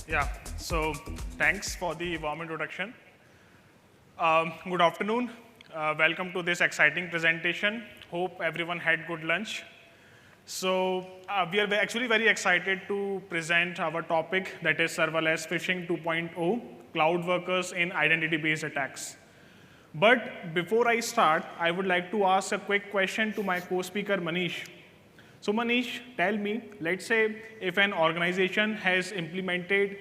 Yeah, so thanks for the warm introduction. Good afternoon. Welcome to this exciting presentation. Hope everyone had good lunch. So we are actually very excited to present our topic, that is Serverless Phishing 2.0, Cloud Workers in Identity-Based Attacks. But before I start, I would like to ask a quick question to my co-speaker, Manish. So Manish, tell me, let's say if an organization has implemented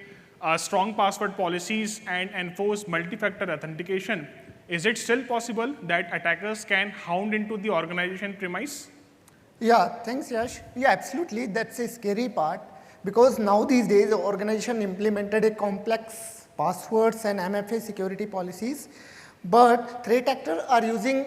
strong password policies and enforced multi-factor authentication, is it still possible that attackers can hound into the organization premise? Yeah, thanks, Yash. Yeah, absolutely. That's a scary part because now these days the organization implemented a complex passwords and MFA security policies, but threat actors are using,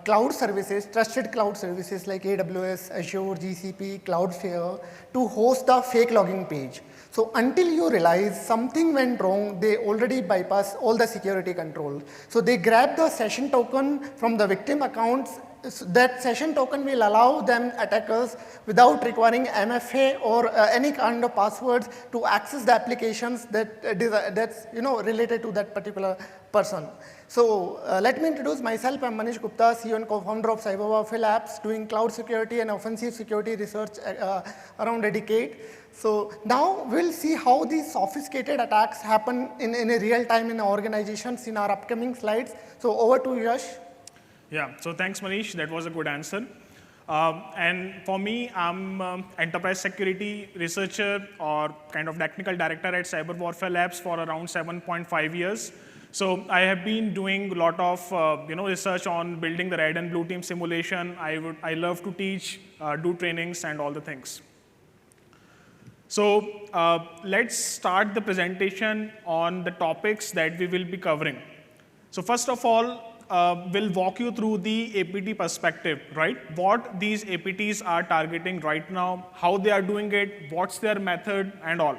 cloud services, trusted cloud services like AWS, Azure, GCP, Cloudflare to host the fake login page. So until you realize something went wrong, they already bypass all the security controls. So they grab the session token from the victim accounts. So that session token will allow them attackers without requiring MFA or any kind of passwords to access the applications that's related to that particular person. So let me introduce myself. I'm Manish Gupta, CEO and co-founder of CyberWarFare Labs, doing cloud security and offensive security research around a decade. So now we'll see how these sophisticated attacks happen in a real time in organizations in our upcoming slides. So over to Yash. Yeah, so thanks Manish, that was a good answer. And for me, I'm enterprise security researcher or kind of technical director at CyberWarFare Labs for around 7.5 years. So I have been doing a lot of research on building the red and blue team simulation. I love to teach, do trainings and all the things. So let's start the presentation on the topics that we will be covering. So first of all, we'll walk you through the APT perspective, right? What these APTs are targeting right now, how they are doing it, what's their method, and all.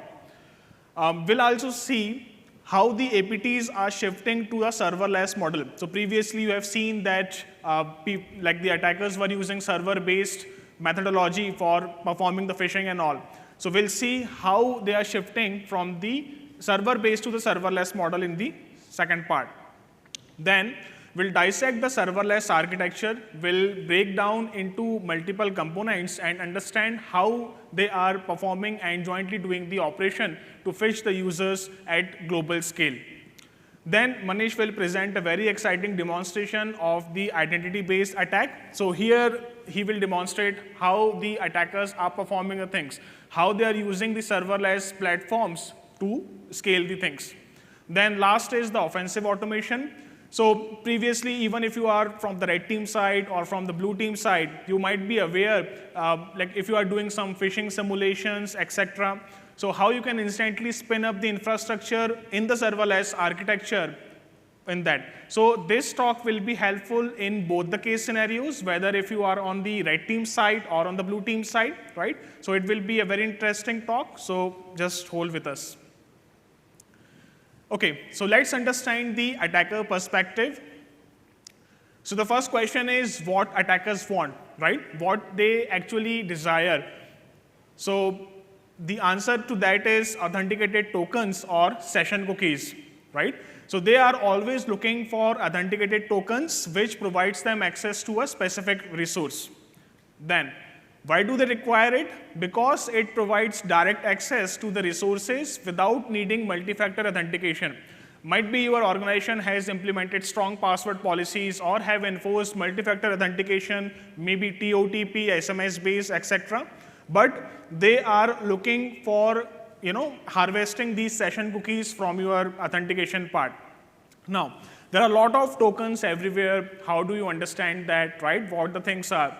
We'll also see how the APTs are shifting to a serverless model. So previously, you have seen that like the attackers were using server-based methodology for performing the phishing and all. So we'll see how they are shifting from the server-based to the serverless model in the second part. Then we'll dissect the serverless architecture, we'll break down into multiple components and understand how they are performing and jointly doing the operation to phish the users at global scale. Then Manish will present a very exciting demonstration of the identity-based attack. So here he will demonstrate how the attackers are performing the things, how they are using the serverless platforms to scale the things. Then last is the offensive automation. So previously, even if you are from the red team side or from the blue team side, you might be aware, like if you are doing some phishing simulations, etc. So how you can instantly spin up the infrastructure in the serverless architecture in that. So this talk will be helpful in both the case scenarios, whether if you are on the red team side or on the blue team side, right? So it will be a very interesting talk, so just hold with us. Okay, so let's understand the attacker perspective. So the first question is what attackers want, right? What they actually desire. So the answer to that is authenticated tokens or session cookies, right? So they are always looking for authenticated tokens, which provides them access to a specific resource. Then, why do they require it? Because it provides direct access to the resources without needing multi-factor authentication. Might be your organization has implemented strong password policies or have enforced multi-factor authentication, maybe TOTP, SMS-based, etc. But they are looking for harvesting these session cookies from your authentication part. Now, there are a lot of tokens everywhere. How do you understand that, right? What the things are?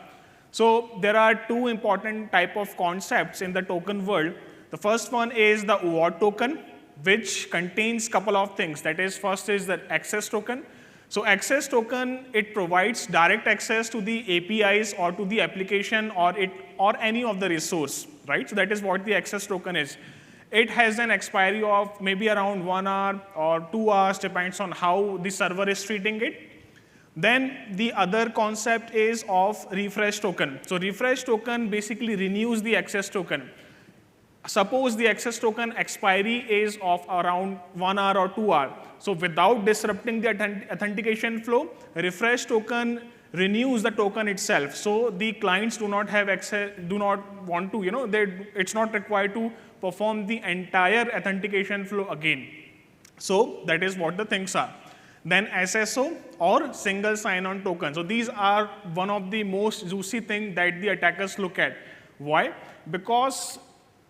So there are two important type of concepts in the token world. The first one is the OAuth token, which contains couple of things. That is, first is the access token. So access token, it provides direct access to the APIs or to the application or any of the resource, right? So that is what the access token is. It has an expiry of maybe around 1 hour or 2 hours, depends on how the server is treating it. Then the other concept is of refresh token. So refresh token basically renews the access token. Suppose the access token expiry is of around 1 hour or 2 hours. So without disrupting the authentication flow, refresh token renews the token itself. So the clients do not have access, do not want to, it's not required to perform the entire authentication flow again. So that is what the things are. Then SSO or single sign-on token. So these are one of the most juicy things that the attackers look at. Why? Because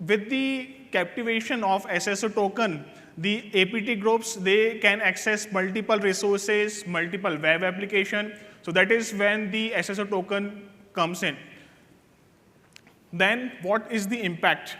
with the captivation of SSO token, the APT groups, they can access multiple resources, multiple web application. So that is when the SSO token comes in. Then what is the impact?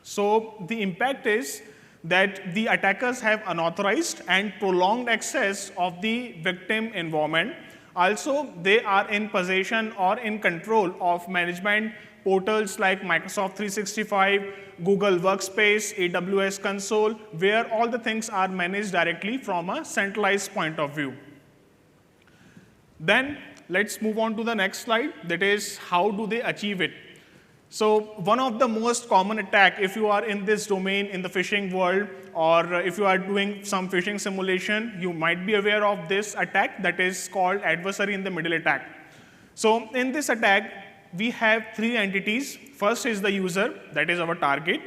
So the impact is that the attackers have unauthorized and prolonged access of the victim environment. Also, they are in possession or in control of management portals like Microsoft 365, Google Workspace, AWS Console, where all the things are managed directly from a centralized point of view. Then let's move on to the next slide, that is how do they achieve it. So one of the most common attack, if you are in this domain in the phishing world, or if you are doing some phishing simulation, you might be aware of this attack that is called Adversary-in-the-Middle attack. So in this attack, we have three entities. First is the user, that is our target.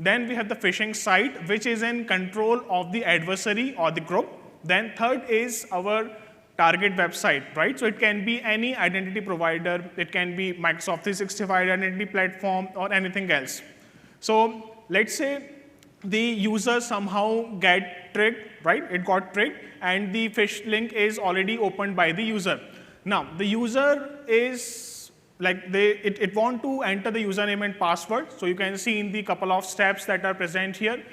Then we have the phishing site, which is in control of the adversary or the group. Then third is our target website, right? So it can be any identity provider. It can be Microsoft 365 identity platform or anything else. So let's say the user somehow get tricked, right? It got tricked, and the phish link is already opened by the user. Now, the user is like it want to enter the username and password. So you can see in the couple of steps that are present here,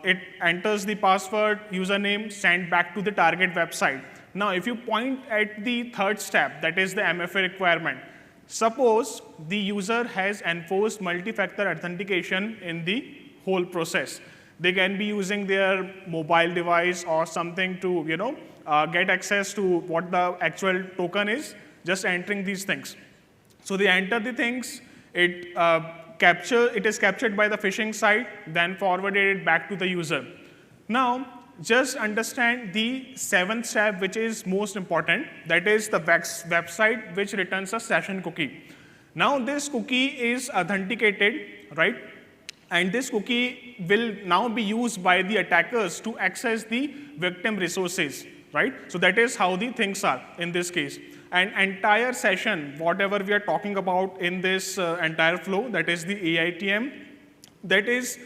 it enters the password, username, sent back to the target website. Now, if you point at the third step, that is the MFA requirement, suppose the user has enforced multi-factor authentication in the whole process. They can be using their mobile device or something to get access to what the actual token is, just entering these things. So they enter the things, it is captured by the phishing site, then forwarded back to the user. Now, just understand the seventh step, which is most important, that is the website which returns a session cookie. Now this cookie is authenticated, right? And this cookie will now be used by the attackers to access the victim resources, right? So that is how the things are in this case. And entire session, whatever we are talking about in this entire flow, that is the AiTM, that is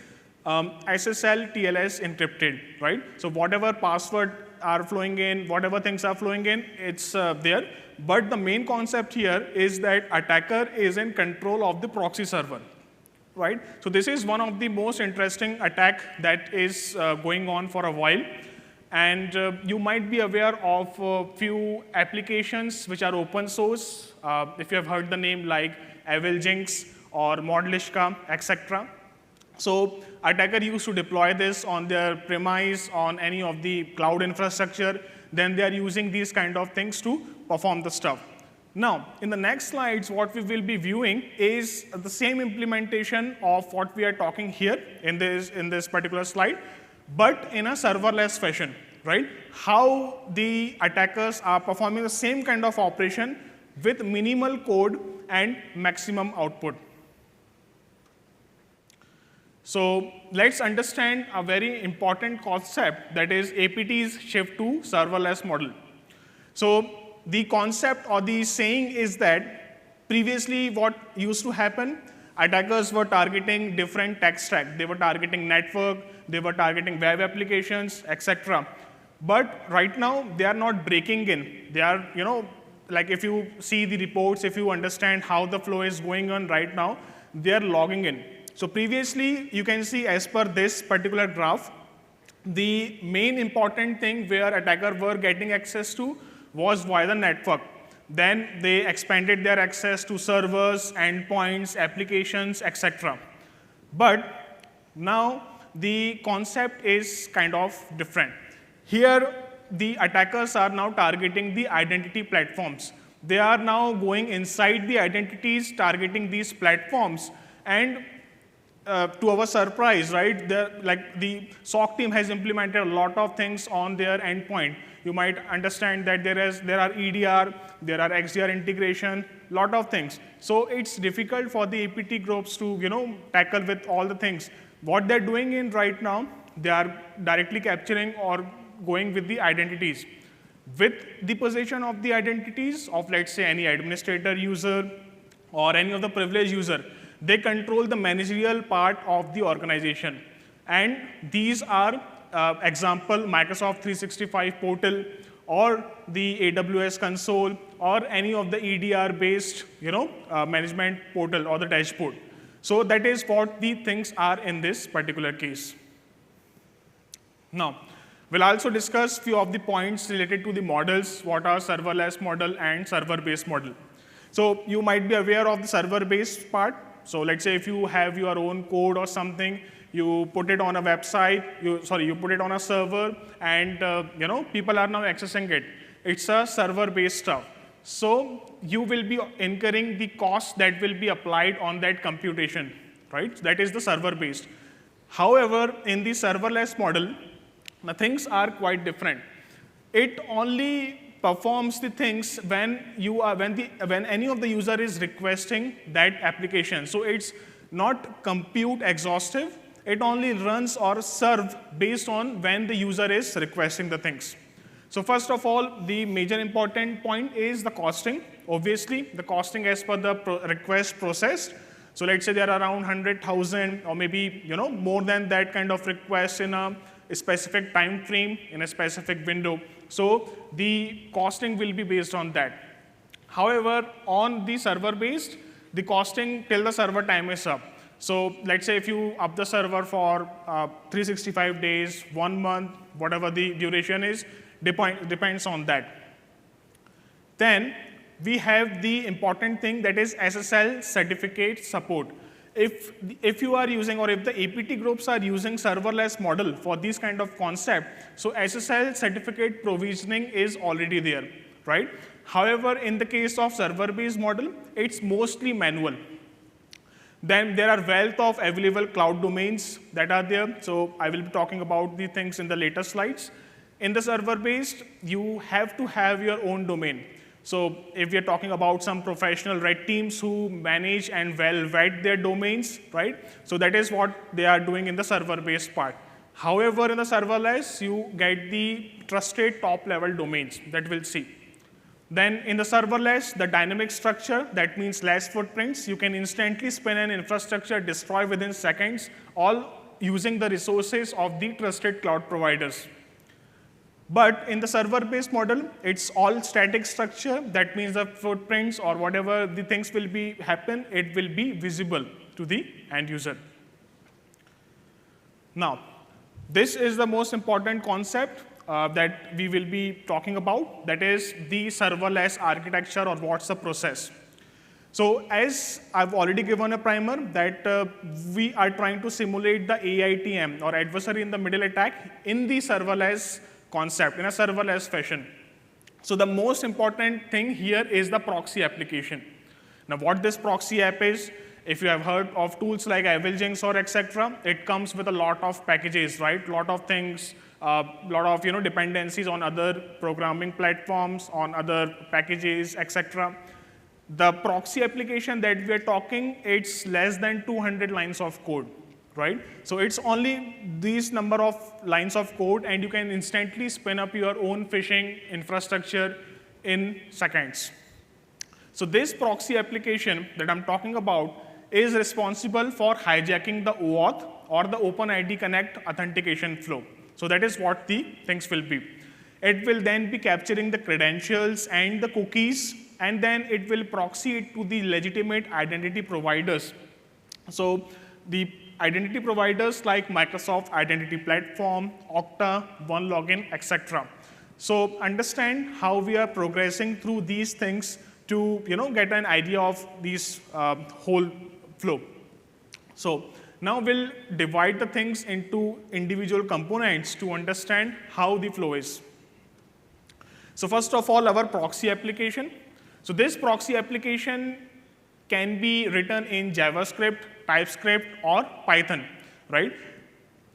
SSL TLS encrypted, right? So whatever password are flowing in, whatever things are flowing in, it's there. But the main concept here is that attacker is in control of the proxy server, right? So this is one of the most interesting attack that is going on for a while. And you might be aware of a few applications which are open source. If you have heard the name like Jinx or Modlishka, etc. So attacker used to deploy this on their premise, on any of the cloud infrastructure. Then they are using these kind of things to perform the stuff. Now, in the next slides, what we will be viewing is the same implementation of what we are talking here in this particular slide, but in a serverless fashion, right? How the attackers are performing the same kind of operation with minimal code and maximum output. So let's understand a very important concept, that is APT's shift to serverless model. So the concept or the saying is that previously what used to happen, attackers were targeting different tech stack. They were targeting network, they were targeting web applications, etc. But right now, they are not breaking in. They are, like if you see the reports, if you understand how the flow is going on right now, they are logging in. So previously, you can see as per this particular graph, the main important thing where attackers were getting access to was via the network. Then they expanded their access to servers, endpoints, applications, etc. But now the concept is kind of different. Here, the attackers are now targeting the identity platforms. They are now going inside the identities, targeting these platforms, and to our surprise, right, like the SOC team has implemented a lot of things on their endpoint. You might understand that there are EDR, there are XDR integration, lot of things. So it's difficult for the APT groups to tackle with all the things. What they're doing in right now, they are directly capturing or going with the identities. With the possession of the identities of, let's say, any administrator user or any of the privileged user, they control the managerial part of the organization. And these are, example, Microsoft 365 portal, or the AWS console, or any of the EDR-based management portal or the dashboard. So that is what the things are in this particular case. Now, we'll also discuss few of the points related to the models, what are serverless model and server-based model. So you might be aware of the server-based part. So let's say if you have your own code or something, you put it on a website, you put it on a server, and people are now accessing it. It's a server-based stuff. So you will be incurring the cost that will be applied on that computation, right? That is the server-based. However, in the serverless model, the things are quite different. It only performs the things when any of the user is requesting that application. So it's not compute exhaustive. It only runs or serve based on when the user is requesting the things. So first of all, the major important point is the costing. Obviously, the costing as per the request processed. So let's say there are around 100,000 or maybe more than that kind of requests in a specific time frame, in a specific window. So the costing will be based on that. However, on the server-based, the costing till the server time is up. So let's say if you up the server for 365 days, 1 month, whatever the duration is, depends on that. Then we have the important thing, that is SSL certificate support. If you are using, or if the APT groups are using serverless model for this kind of concept, so SSL certificate provisioning is already there, right? However, in the case of server-based model, it's mostly manual. Then there are wealth of available cloud domains that are there. So I will be talking about the things in the later slides. In the server-based, you have to have your own domain. So if we are talking about some professional red teams who manage and vet their domains, right? So that is what they are doing in the server-based part. However, in the serverless, you get the trusted top-level domains that we'll see. Then in the serverless, the dynamic structure, that means less footprints. You can instantly spin an infrastructure, destroy within seconds, all using the resources of the trusted cloud providers. But in the server-based model, it's all static structure. That means the footprints or whatever the things will be happen, it will be visible to the end user. Now, this is the most important concept that we will be talking about. That is the serverless architecture, or what's the process. So as I've already given a primer, that we are trying to simulate the AiTM, or adversary-in-the-middle attack, in the serverless concept, in a serverless fashion. So the most important thing here is the proxy application. Now what this proxy app is, if you have heard of tools like Avalanche or etc., it comes with a lot of packages, right? Lot of things, lot of dependencies on other programming platforms, on other packages, etc. The proxy application that we are talking, it's less than 200 lines of code, right? So it's only these number of lines of code, and you can instantly spin up your own phishing infrastructure in seconds. So this proxy application that I'm talking about is responsible for hijacking the OAuth, or the OpenID Connect authentication flow. So that is what the things will be. It will then be capturing the credentials and the cookies, and then it will proxy it to the legitimate identity providers. So the identity providers like Microsoft Identity Platform, Okta, OneLogin, etc. So understand how we are progressing through these things to get an idea of these whole flow. So now we'll divide the things into individual components to understand how the flow is. So first of all, our proxy application. So this proxy application can be written in JavaScript, TypeScript, or Python, right?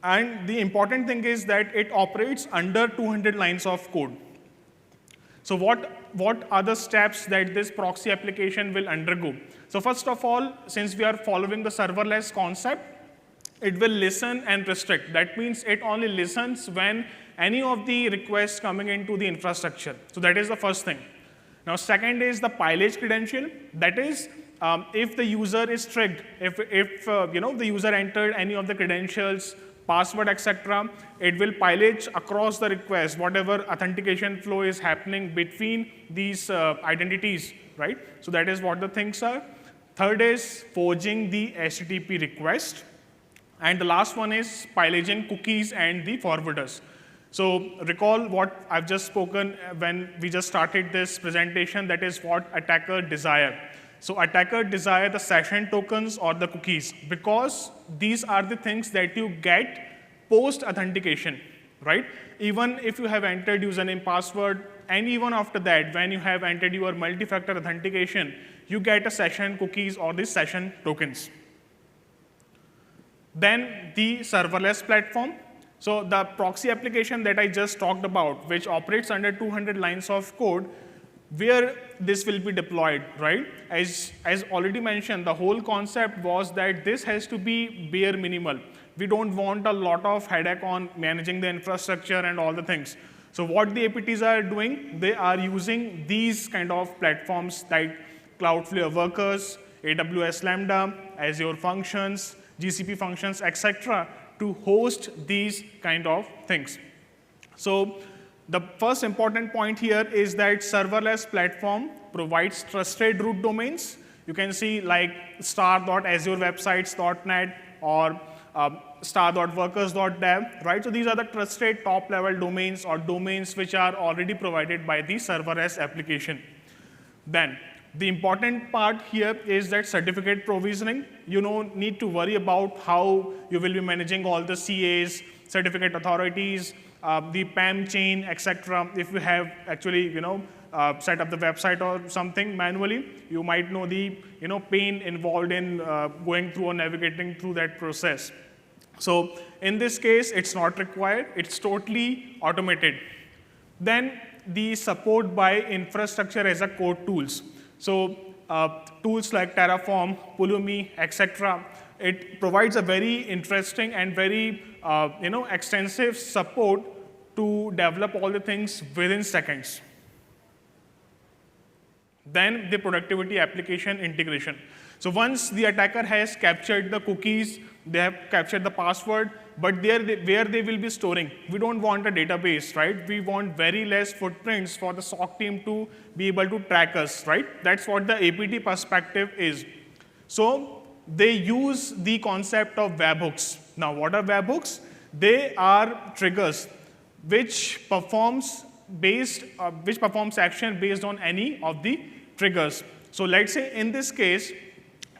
And the important thing is that it operates under 200 lines of code. So what are the steps that this proxy application will undergo? So first of all, since we are following the serverless concept, it will listen and restrict. That means it only listens when any of the requests coming into the infrastructure. So that is the first thing. Now, second is the pilage credential. That is, if the user is trigged, if the user entered any of the credentials, password, etc., it will pilage across the request, whatever authentication flow is happening between these identities, right? So that is what the things are. Third is forging the HTTP request. And the last one is pilaging cookies and the forwarders. So recall what I've just spoken when we just started this presentation, that is what attacker desire. So attacker desire the session tokens or the cookies, because these are the things that you get post-authentication, right? Even if you have entered username, password, and even after that, when you have entered your multi-factor authentication, you get a session cookies or the session tokens. Then the serverless platform. So the proxy application that I just talked about, which operates under 200 lines of code, where this will be deployed, right? As already mentioned, the whole concept was that this has to be bare minimal. We don't want a lot of headache on managing the infrastructure and all the things. So what the APTs are doing, they are using these kind of platforms like Cloudflare Workers, AWS Lambda, Azure Functions, GCP Functions, etc., to host these kind of things. So the first important point here is that serverless platform provides trusted root domains. You can see like star.azurewebsites.net or star.workers.dev, right? So these are the trusted top-level domains or domains which are already provided by the serverless application. Then the important part here is that certificate provisioning. You don't need to worry about how you will be managing all the CAs, certificate authorities, the PAM chain, etc. If you have actually, set up the website or something manually, you might know the, pain involved in going through or navigating through that process. So in this case, it's not required. It's totally automated. Then the support by infrastructure as a code tools. So tools like Terraform, Pulumi, etc. It provides a very interesting and very extensive support to develop all the things within seconds. Then the productivity application integration. So once the attacker has captured the cookies, they have captured the password, but where they will be storing. We don't want a database, right? We want very less footprints for the SOC team to be able to track us, right? That's what the APT perspective is. So they use the concept of webhooks. Now, what are webhooks? They are triggers which performs action based on any of the triggers. So let's say in this case,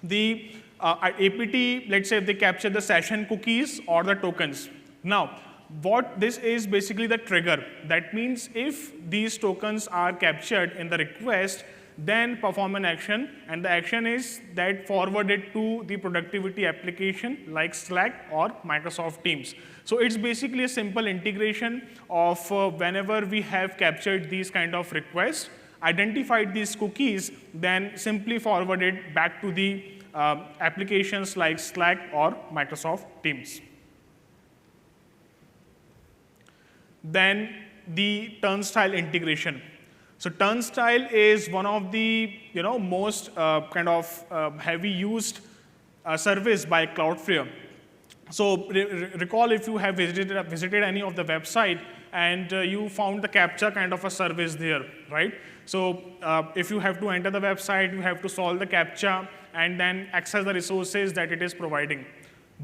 the APT, let's say they capture the session cookies or the tokens. Now, what this is basically the trigger. That means if these tokens are captured in the request, then perform an action, and the action is that forwarded to the productivity application like Slack or Microsoft Teams. So it's basically a simple integration of whenever we have captured these kind of requests, identified these cookies, then simply forwarded back to the applications like Slack or Microsoft Teams. Then the Turnstile integration. So Turnstile is one of the most heavy used service by Cloudflare. So recall if you have visited any of the website and you found the CAPTCHA kind of a service there, right? So if you have to enter the website, you have to solve the CAPTCHA and then access the resources that it is providing.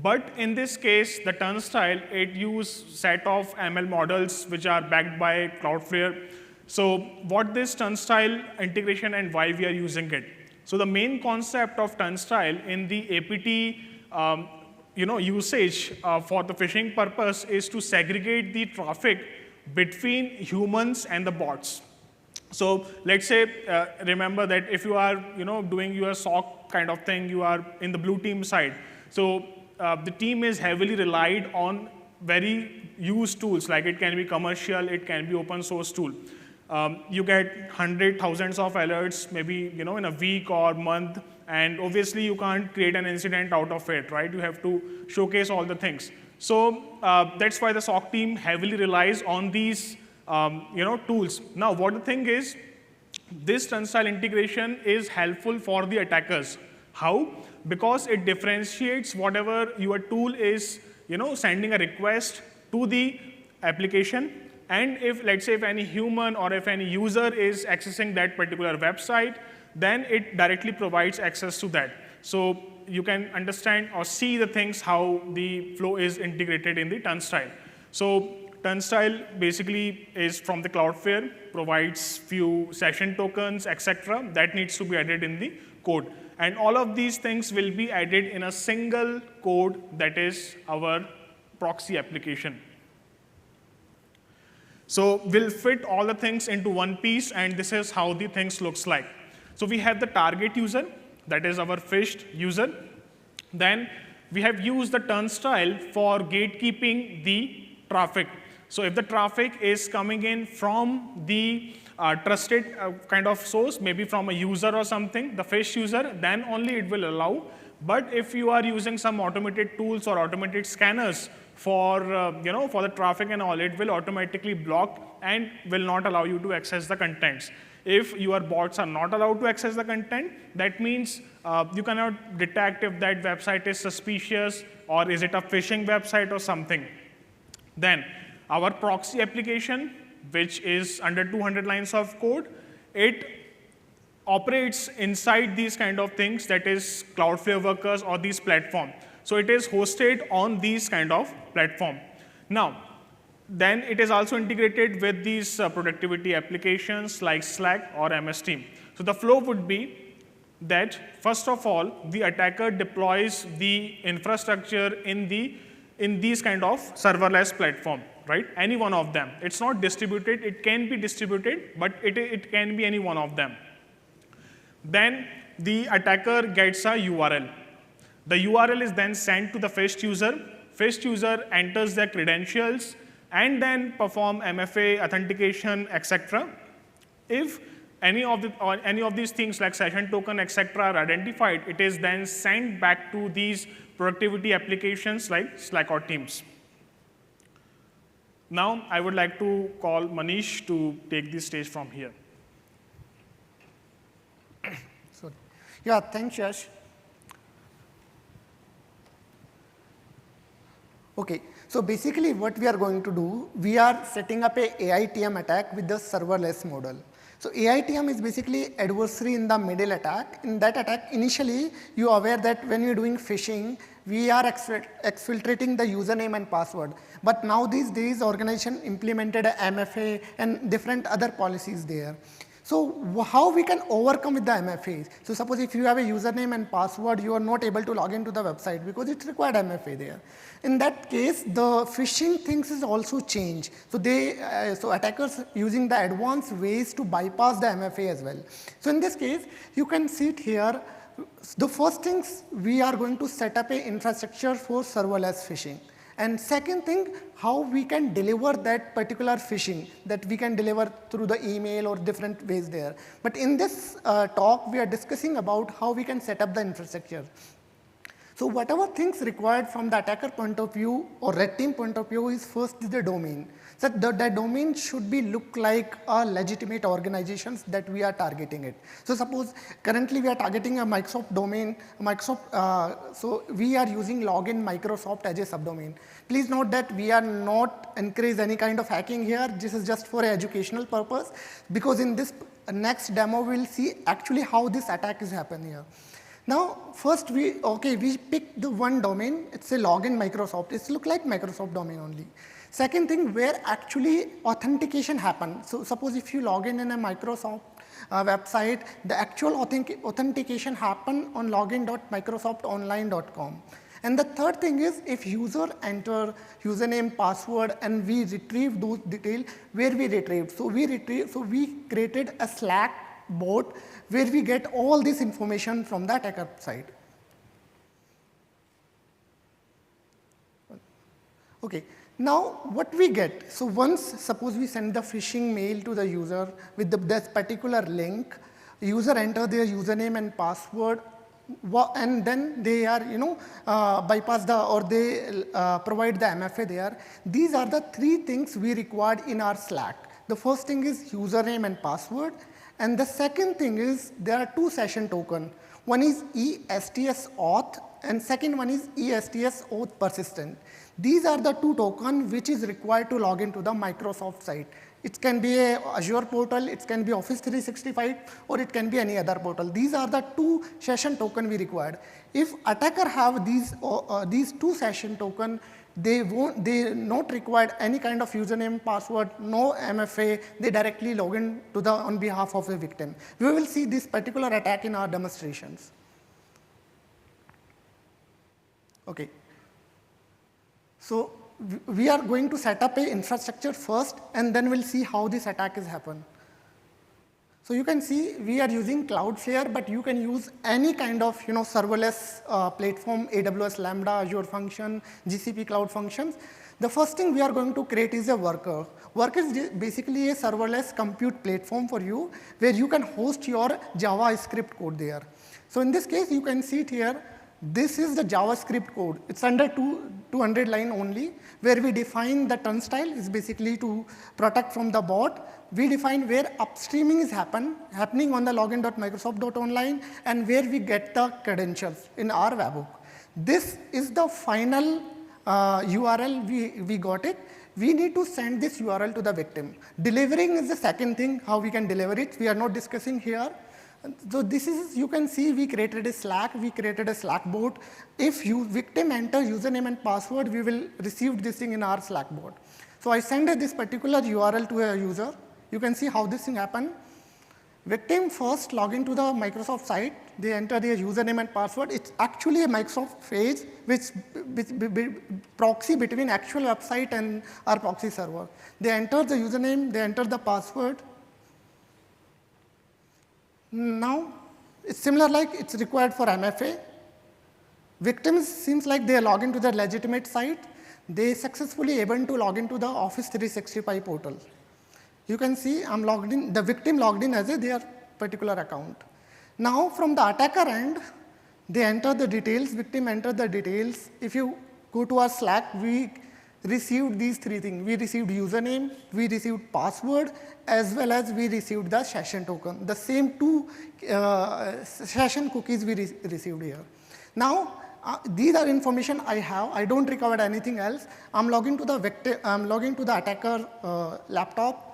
But in this case, the Turnstile, it uses set of ML models which are backed by Cloudflare. So what this Turnstile integration and why we are using it. So the main concept of Turnstile in the APT usage for the phishing purpose is to segregate the traffic between humans and the bots. So let's say, remember that if you are, doing your SOC kind of thing, you are in the blue team side. So the team is heavily relied on very used tools, like it can be commercial, it can be open source tool. You get hundreds, thousands of alerts, maybe in a week or month, and obviously you can't create an incident out of it, right? You have to showcase all the things. So that's why the SOC team heavily relies on these tools. Now, what the thing is, this Turnstile integration is helpful for the attackers. How? Because it differentiates whatever your tool is, sending a request to the application. And if, let's say, if any human or if any user is accessing that particular website, then it directly provides access to that. So you can understand or see the things how the flow is integrated in the Turnstile. So Turnstile basically is from the Cloudflare, provides few session tokens, etc. that needs to be added in the code. And all of these things will be added in a single code, that is our proxy application. So we'll fit all the things into one piece, and this is how the things looks like. So we have the target user, that is our phished user. Then we have used the Turnstile for gatekeeping the traffic. So if the traffic is coming in from the trusted kind of source, maybe from a user or something, the phished user, then only it will allow. But if you are using some automated tools or automated scanners for for the traffic and all, it will automatically block and will not allow you to access the contents. If your bots are not allowed to access the content, that means you cannot detect if that website is suspicious or is it a phishing website or something. Then our proxy application, which is under 200 lines of code, it operates inside these kind of things, that is Cloudflare Workers or these platform. So it is hosted on these kind of platform. Now, then it is also integrated with these productivity applications like Slack or MS Team. So the flow would be that, first of all, the attacker deploys the infrastructure in these kind of serverless platform, right? Any one of them. It's not distributed. It can be distributed, but it can be any one of them. Then the attacker gets a URL. The URL is then sent to the phished user. Phished user enters their credentials and then perform MFA, authentication, etc. If any of these things like session token, etc. are identified, it is then sent back to these productivity applications like Slack or Teams. Now, I would like to call Manish to take the stage from here. Sorry. Yeah, thanks, Yash. Okay, so basically what we are going to do, we are setting up a AiTM attack with the serverless model. So AiTM is basically adversary-in-the-middle attack. In that attack, initially, you are aware that when you're doing phishing, we are exfiltrating the username and password. But now these days, organization implemented a MFA and different other policies there. So how we can overcome with the MFAs? So suppose if you have a username and password, you are not able to log into the website because it required MFA there. In that case, the phishing things is also changed. So so attackers using the advanced ways to bypass the MFA as well. So in this case, you can see it here. The first things, we are going to set up an infrastructure for serverless phishing. And second thing, how we can deliver that particular phishing that we can deliver through the email or different ways there. But in this talk, we are discussing about how we can set up the infrastructure. So whatever things required from the attacker point of view or red team point of view is first is the domain. So the domain should be look like a legitimate organizations that we are targeting it. So suppose currently we are targeting a Microsoft domain, so we are using login Microsoft as a subdomain. Please note that we are not encourage any kind of hacking here. This is just for educational purpose, because in this next demo we'll see actually how this attack is happening here. Now, first we picked the one domain, it's a login Microsoft. It's look like Microsoft domain only. Second thing, where actually authentication happen. So suppose if you log in a Microsoft website, the actual authentication happen on login.microsoftonline.com. And the third thing is if user enter username, password, and we retrieve those details, where we retrieved. So we created a Slack bot where we get all this information from the attacker side. Okay, now what we get, so once suppose we send the phishing mail to the user with this particular link, user enter their username and password, and then they are, bypass the, or they provide the MFA there. These are the three things we required in our Slack. The first thing is username and password, and the second thing is there are two session token. One is ESTS auth, and second one is ESTS auth persistent. These are the two tokens which is required to log into the Microsoft site. It can be a Azure portal, it can be Office 365, or it can be any other portal. These are the two session token we required. If attacker have these two session token, they not required any kind of username, password, no MFA. They directly log in to the on behalf of the victim. We will see this particular attack in our demonstrations. Okay. So we are going to set up a infrastructure first, and then we'll see how this attack is happen. So you can see we are using Cloudflare, but you can use any kind of serverless platform, AWS Lambda, Azure Function, GCP Cloud Functions. The first thing we are going to create is a worker. Worker is basically a serverless compute platform for you, where you can host your JavaScript code there. So in this case, you can see it here. This is the JavaScript code. It's under 200 line only, where we define the turnstile is basically to protect from the bot. We define where upstreaming is happening on the login.microsoft.online, and where we get the credentials in our webhook. This is the final URL, we got it. We need to send this URL to the victim. Delivering is the second thing, how we can deliver it. We are not discussing here. So this is, you can see we created a Slack bot. If victim enter username and password, we will receive this thing in our Slack bot. So I send this particular URL to a user. You can see how this thing happen. Victim first log into the Microsoft site. They enter their username and password. It's actually a Microsoft page, which proxy between actual website and our proxy server. They enter the username, they enter the password. Now, it's similar like it's required for MFA. Victims seems like they log into the legitimate site. They successfully able to log into the Office 365 portal. You can see I'm logged in, the victim logged in as their particular account. Now, from the attacker end, they enter the details, victim enter the details. If you go to our Slack, we received these three things. We received username, we received password, as well as we received the session token. The same two session cookies we received here. Now, these are information I have. I don't require anything else. I'm logging to the victim. I'm logging to the attacker laptop.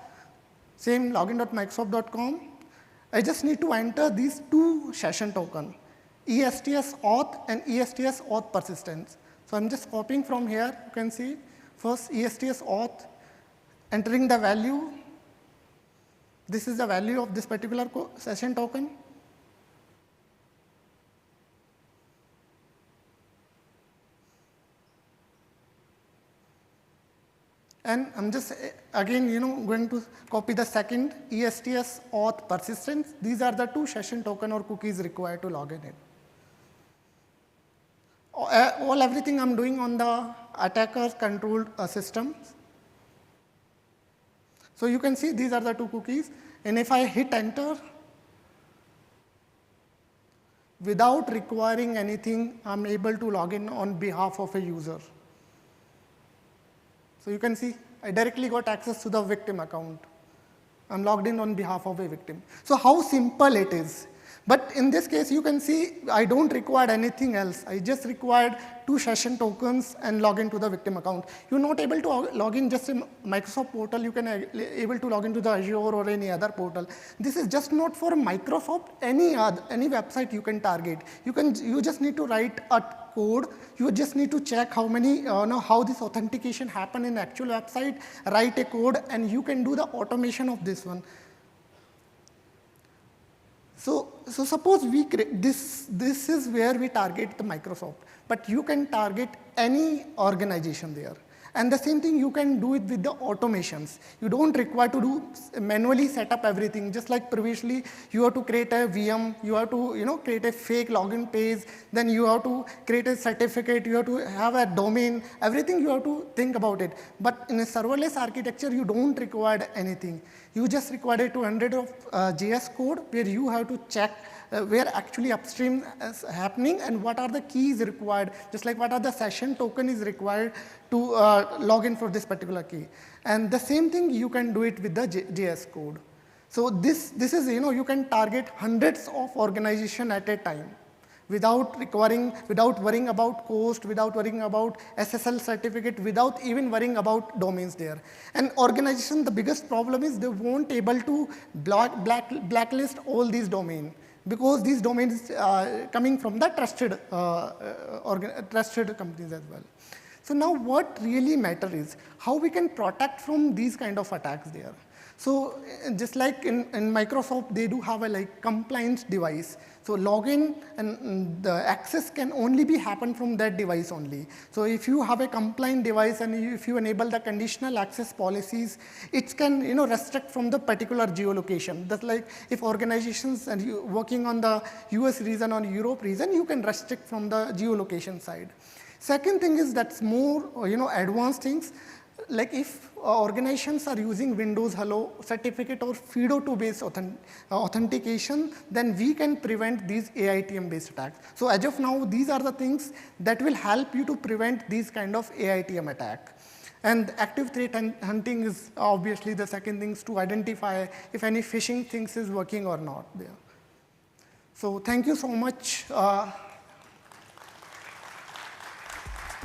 Same login.microsoft.com. I just need to enter these two session token, ESTS auth and ESTS auth persistence. So I'm just copying from here. You can see first ESTS auth, entering the value. This is the value of this particular session token. And I'm just, again, going to copy the second ESTS auth persistence. These are the two session token or cookies required to log in. Everything I'm doing on the attacker's controlled systems. So you can see these are the two cookies. And if I hit enter, without requiring anything, I'm able to log in on behalf of a user. So you can see I directly got access to the victim account. I'm logged in on behalf of a victim. So how simple it is. But in this case, you can see I don't require anything else. I just required two session tokens and log into the victim account. You're not able to log in just in Microsoft portal. You can able to log into the Azure or any other portal. This is just not for Microsoft. Any website you can target. You just need to write a code. You just need to check how many how this authentication happen in actual website. Write a code, and you can do the automation of this one. So suppose we create this is where we target the Microsoft, but you can target any organization there. And the same thing you can do it with the automations. You don't require to do manually set up everything. Just like previously, you have to create a VM, you have to create a fake login page, then you have to create a certificate, you have to have a domain, everything you have to think about it. But in a serverless architecture, you don't require anything. You just require a 200 of JS code where you have to check where actually upstream is happening and what are the keys required, just like what are the session token is required to log in for this particular key. And the same thing you can do it with the JS code. So this is, you can target hundreds of organizations at a time without worrying about cost, without worrying about SSL certificate, without even worrying about domains there. And organization, the biggest problem is they won't able to blacklist all these domains, because these domains coming from the trusted companies as well. So now what really matters is how we can protect from these kind of attacks there. So just like in Microsoft, they do have a compliance device. So login and the access can only be happen from that device only. So if you have a compliant device and if you enable the conditional access policies, it can restrict from the particular geolocation. That's like if organizations and you working on the US region or Europe region, you can restrict from the geolocation side. Second thing is that's more advanced things. Like if organizations are using Windows Hello certificate or FIDO2 based authentication, then we can prevent these AiTM based attacks. So as of now, these are the things that will help you to prevent these kind of AiTM attack. And active threat hunting is obviously the second thing to identify if any phishing things is working or not there. So thank you so much.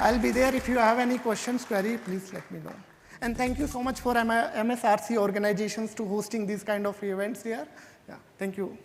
I'll be there. If you have any questions, query, please let me know. And thank you so much for MSRC organizations to hosting these kind of events here. Yeah, thank you.